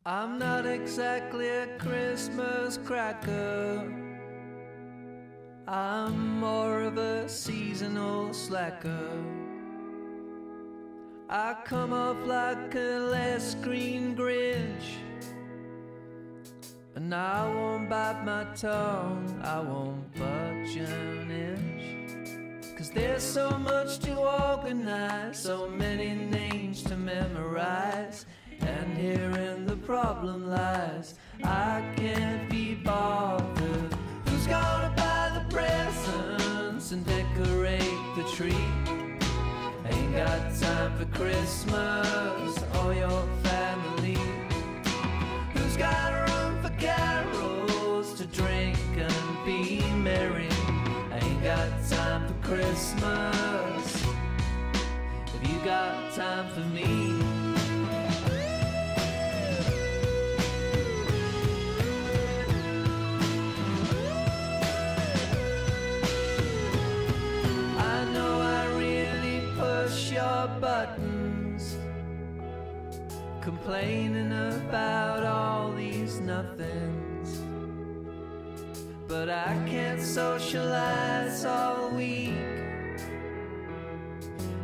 I'm not exactly a Christmas cracker. I'm more of a seasonal slacker. I come off like a less green Grinch, and I won't bite my tongue, I won't budge an inch. 'Cause there's so much to organize, so many names to memorize, and herein the problem lies. I can't be bothered. Who's gonna buy the presents and decorate the tree? Ain't got time for Christmas or your family. Who's got room for carols to drink and be merry? Ain't got time for Christmas. Have you got time for me? Your buttons, complaining about all these nothings, but I can't socialize all week.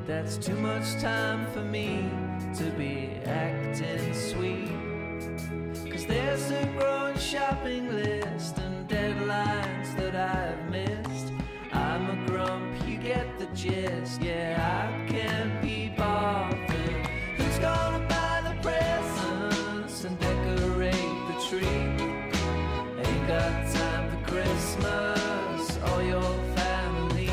That's too much time for me to be acting sweet. 'Cause there's a growing shopping list and deadlines that I've missed. I'm a grump, you get the gist. Yeah, I can't be bothered. Who's gonna buy the presents and decorate the tree? Ain't got time for Christmas or your family.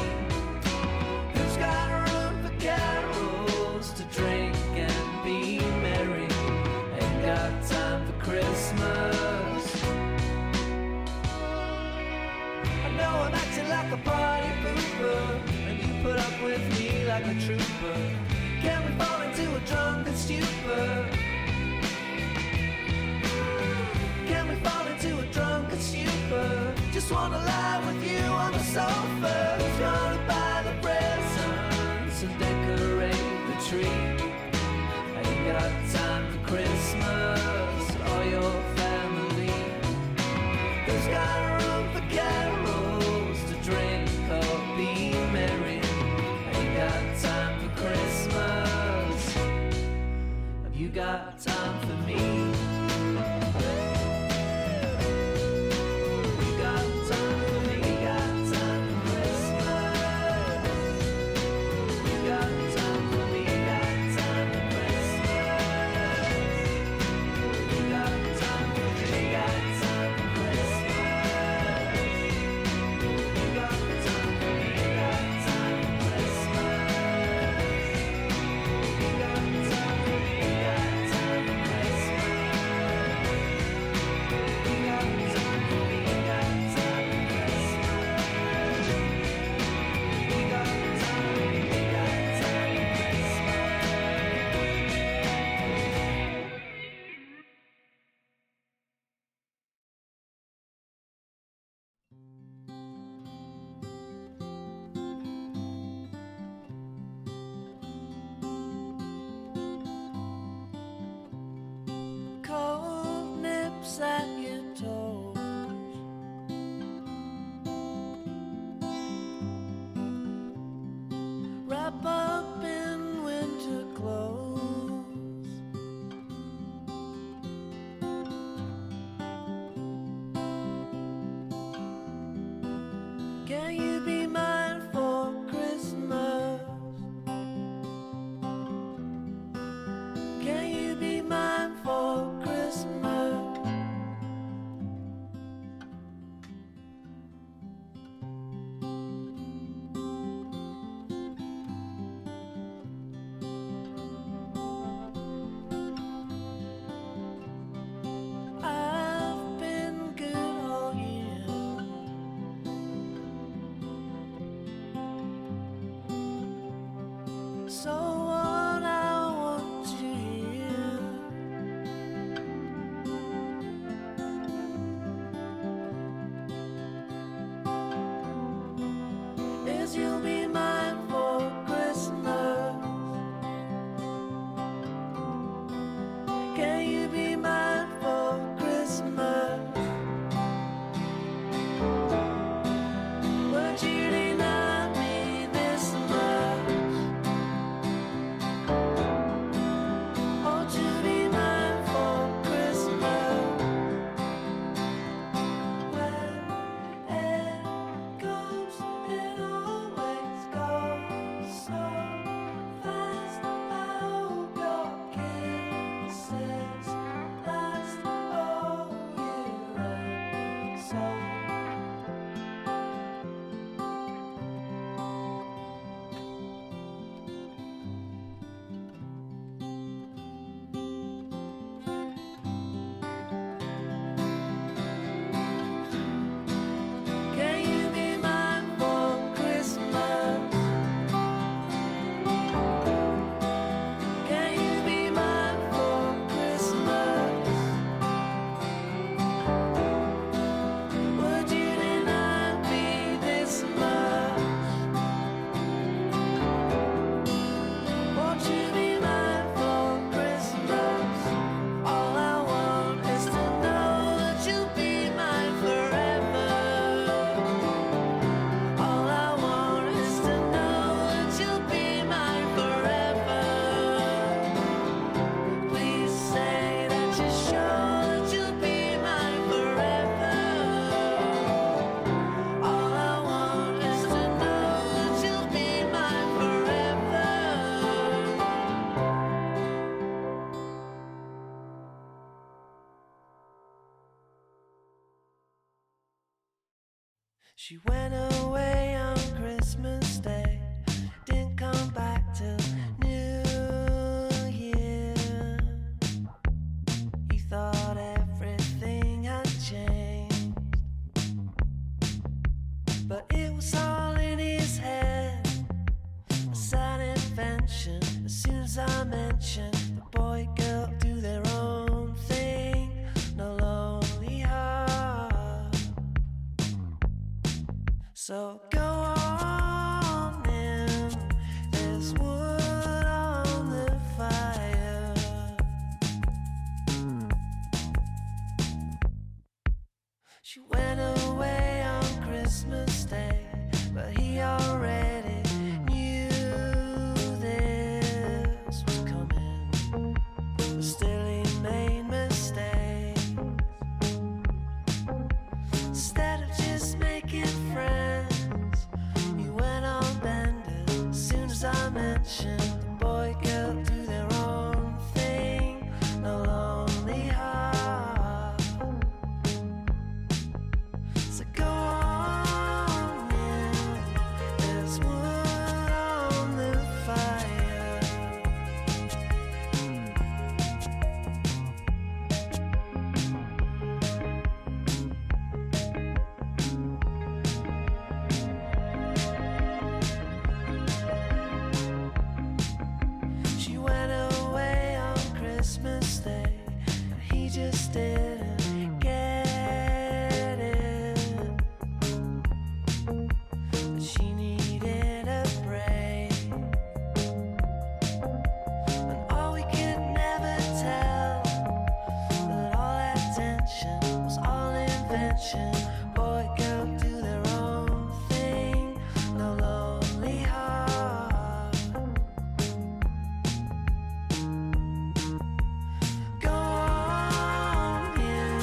Who's got room for carols to drink and be merry? Ain't got time for Christmas. I know I'm acting like a party pooper, and you put up with me like a trooper. Can we fall into a drunken stupor? Can we fall into a drunken stupor? Just wanna lie with you on the sofa. Who's gonna buy the presents and decorate the tree? Ain't got time for Christmas or your family. Who's got room for carols to drink or be merry? Ain't got time for Christmas. Have you got time for me? You got time for me? You got time for Christmas. You got time for me? You got time for Christmas. You got time for me? You got time for Christmas. You got time for me? You got time for Christmas. You got time for me? You got time for Christmas. You got time for me? You got time for Christmas. You got time for me? You got time for cold nips at your toes, wrap up in winter clothes. Can you be mine for Christmas? Can you be mine for Christmas? I've been good all year. She went away on Christmas Day, didn't come back till New Year. He thought everything had changed, but it was all in his head, a sad invention. As soon as I mentioned the boy girl do their own thing, no lonely heart. So go on in, there's wood on the fire. She went away on Christmas Day, but he already knew this was coming. But still he made mistakes. Instead of just making friends, he went on bended. As soon as I mentioned the boy girl do their own thing, no lonely heart. So go on in, there's wood on the fire. She went away on Christmas Day, and he just didn't get it. But she needed a break, and all we could never tell, that all that tension was all invention. Boy, girl do their own thing, no lonely heart. Go on in,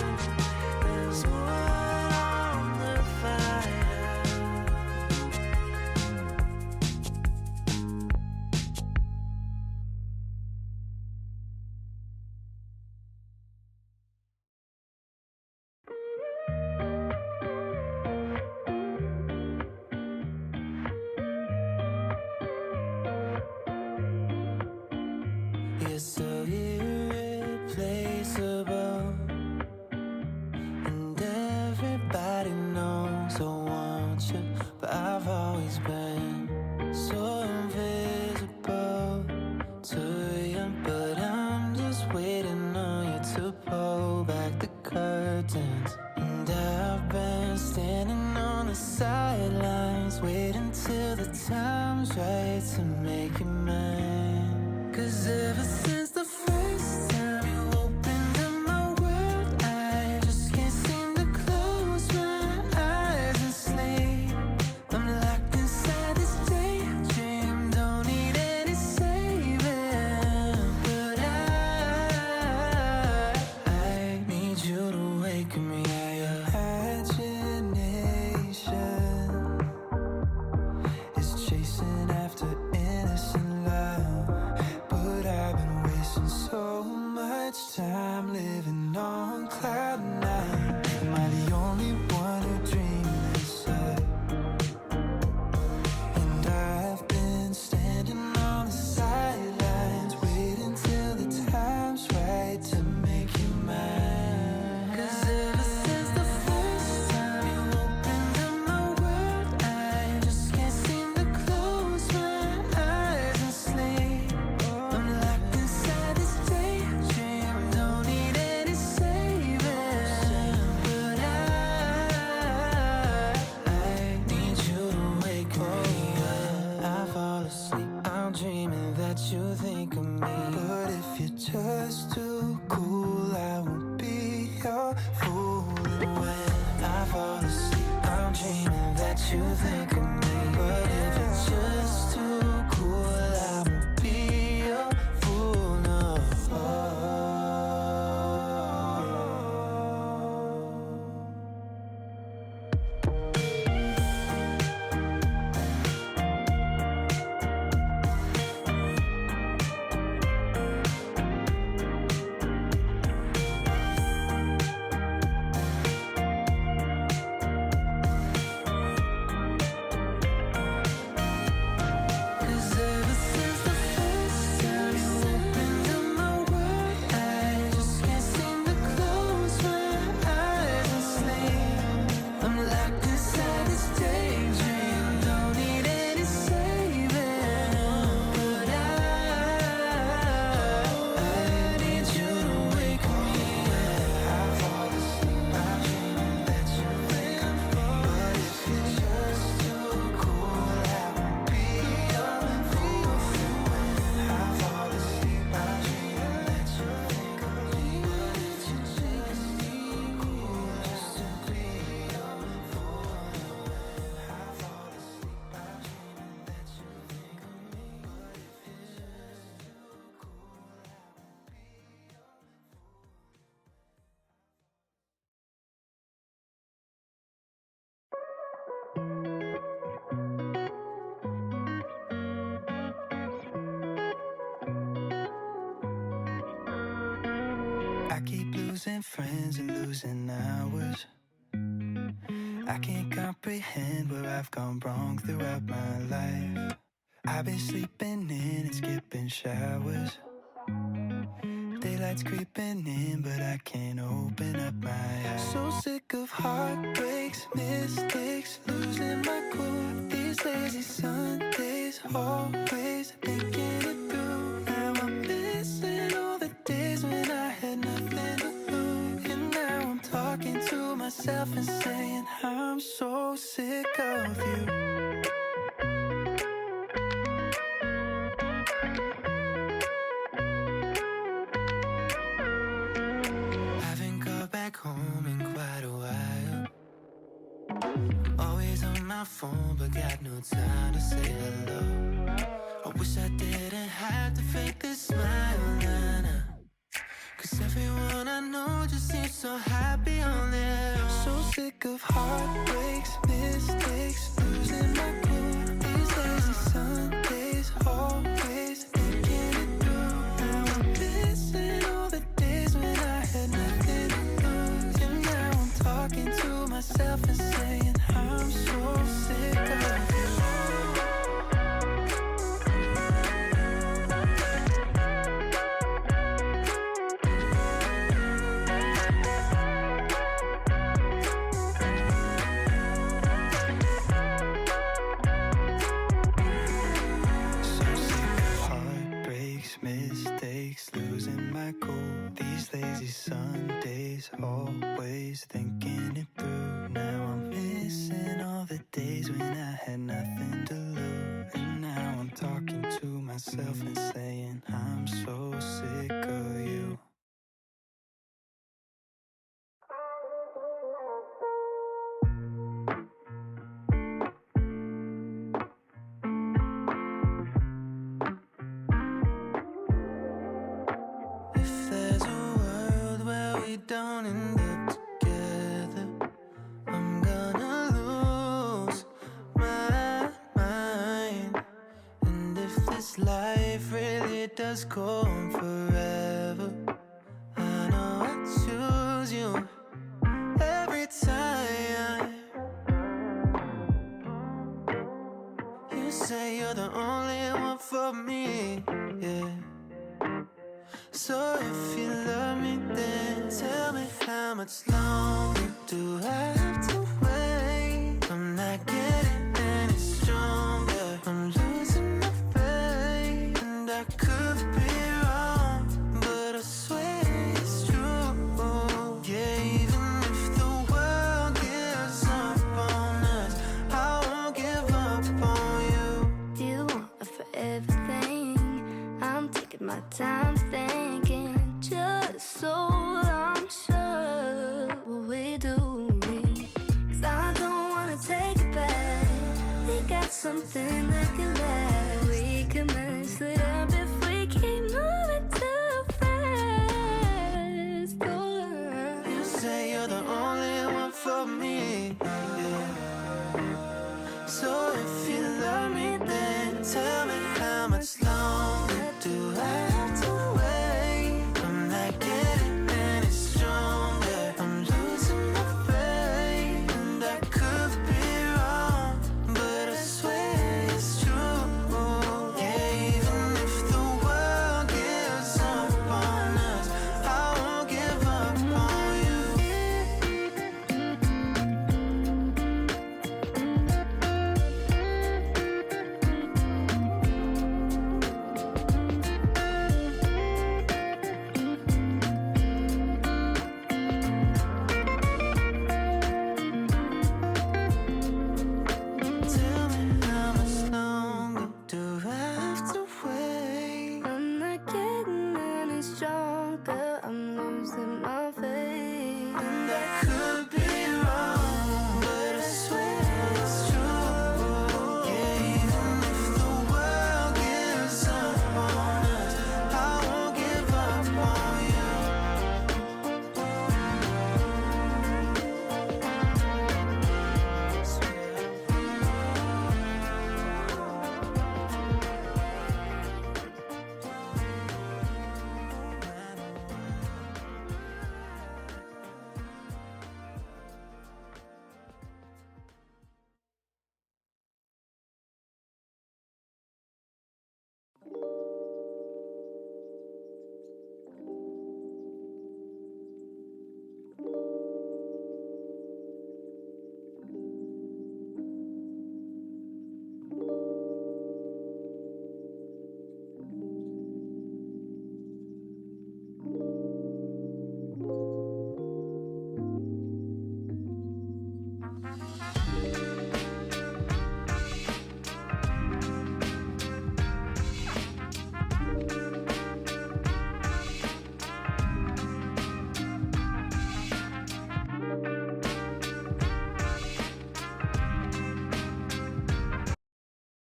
there's wood on the fire. You're so irreplaceable, and everybody knows I want you, but I've always been so invisible to you. But I'm just waiting on you to pull back the curtains, and I've been standing on the sidelines, waiting till the time's right to make you mine. 'Cause ever since the first time you opened up my world, I just can't seem to close my eyes and sleep. I'm locked inside this daydream, don't need any saving. But I need you to wake me up. Imagination is chasing after innocent love, but I've been waiting losing friends and losing hours. I can't comprehend where I've gone wrong throughout my life. I've been sleeping in and skipping showers. Daylight's creeping in, but I can't open up my eyes. So sick of heartbreaks, mistakes, losing my cool. These lazy Sundays, always thinking it through. Now I'm missing all the days when I had nothing to lose. And now I'm talking to myself and saying I'm so sick of you. Back home in quite a while. Always on my phone, but got no time to say hello. I wish I didn't have to fake this smile, nah. Cause everyone I know just seems so happy on their own. So sick of heartbreaks, mistakes, losing my cool. These lazy Sundays, always thinking it through. Now I'm missing all the days when I had nothing to lose. And now I'm talking to myself and saying I'm so sick of you. Mistakes, losing my cool. These lazy Sundays, always thinking it through. Now I'm missing all the days when I had nothing to lose. And now I'm talking to myself and saying I'm so sick of you. Don't end up together, I'm gonna lose my mind. And if this life really does go on forever, I know I choose you every time. You say you're the only one for me, yeah. So if you love me, then tell me how much longer do I have to wait? I'm not getting any stronger, I'm losing my faith. And I could be wrong, but I swear it's true. Yeah, even if the world gives up on us, I won't give up on you. You want forever thing, I'm taking my time thinking, just so I'm sure what we do. Cause I don't wanna take it back. We got something that can last. We can mess it up if we keep moving too fast. Oh, you say you're the only one for me, yeah. So if you love me, then tell me how much longer do I have to wait? I'm not getting any stronger, I'm losing my faith. And I could be wrong, but I swear it's true. Yeah, even if the world gives up on us, I won't give up on you. Tell me how much longer do I have to wait? I'm not getting any stronger, I'm losing my faith. And I could